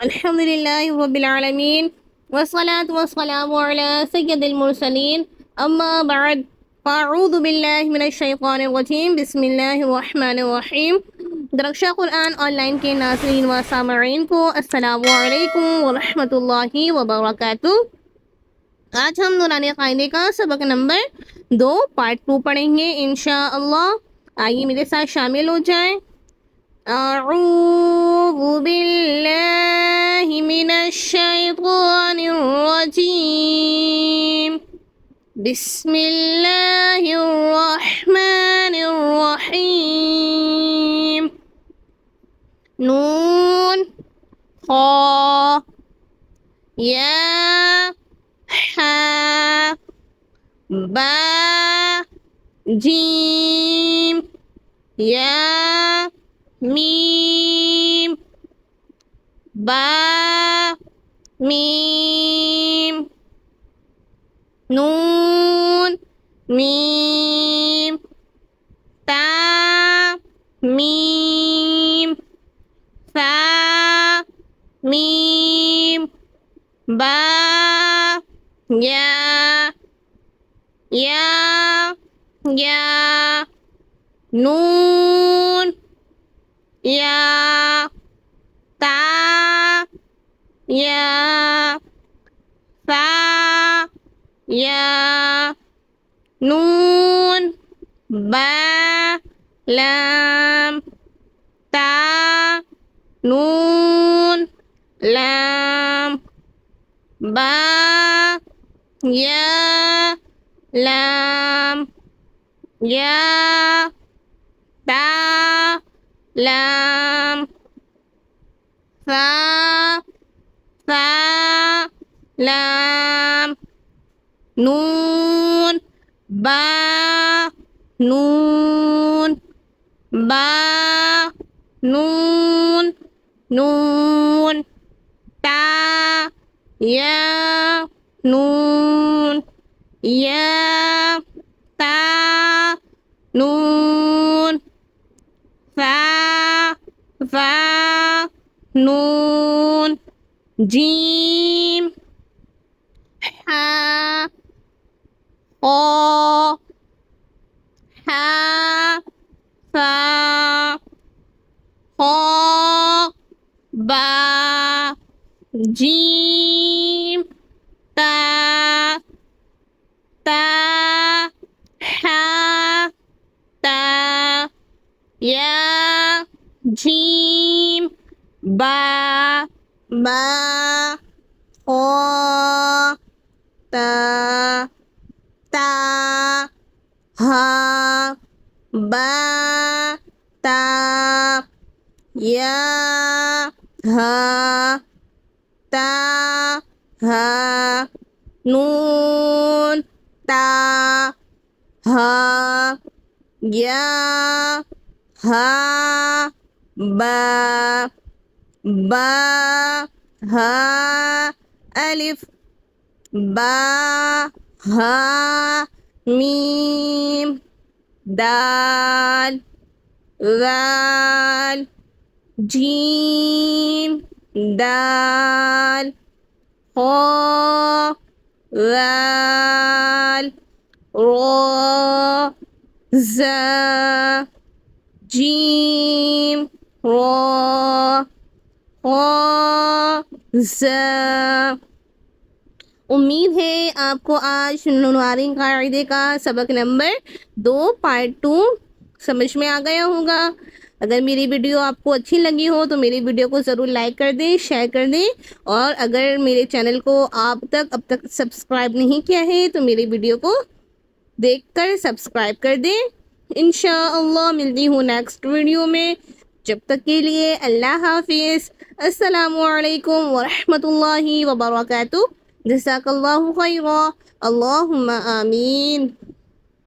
अल्हम्दुलिल्लाहि रब्बिल आलमीन वस्सलातु वस्सलामु अला सय्यदिल मुरसलीन अम्मा बअद फ़अऊज़ु बिल्लाहि मिनश शैतानिर रजीम बिस्मिल्लाहिर रहमानिर रहीम। दरख्शा कुरान ऑनलाइन के नाज़रीन व सामईन को अस्सलामु अलैकुम व रहमतुल्लाहि व बरकातुहू। आज हम नूरानी क़ाइदे का सबक नंबर 2 पार्ट 2 पढ़ेंगे इंशाअल्लाह। आइए मेरे साथ शामिल हो जाएं। अऊज़ु बिल्लाहि मिनश शैतानिर रजीम। बिस्मिल्लाहिर रहमानिर रहीम। नून खा या हा बा जीम या मीम बा मीम नून मीम ता मीम सा मीम बा या नून या ता या सा या नून बा लाम ता नून लाम बा या लाम या ता लाम सा लाम नून बा नून बा नून नून ता या नून या ता नून सा नून जीम हा ओ हा सा हो बा जीम ता हा ता या जीम बा हो ता हा बा ता या हा ता हा नून ता हा या हा बा हा अलिफ बा हा मीम दाल वाल जीम दाल खा वाल रा ज़ा जीम रा खा ज़ा। उम्मीद है आपको आज नुनवारी कायदे का सबक नंबर 2 पार्ट 2 समझ में आ गया होगा। अगर मेरी वीडियो आपको अच्छी लगी हो तो मेरी वीडियो को ज़रूर लाइक कर दें, शेयर कर दें, और अगर मेरे चैनल को आप अब तक सब्सक्राइब नहीं किया है तो मेरी वीडियो को देखकर सब्सक्राइब कर दें। इंशाअल्लाह मिलती हूँ नेक्स्ट वीडियो में। जब तक के लिए अल्लाह हाफिज़। अस्सलामु अलैकुम व रहमतुल्लाहि व बरकातुहू। जज़ाकल्लाहु खैरा। अल्लाहुम्मा आमीन।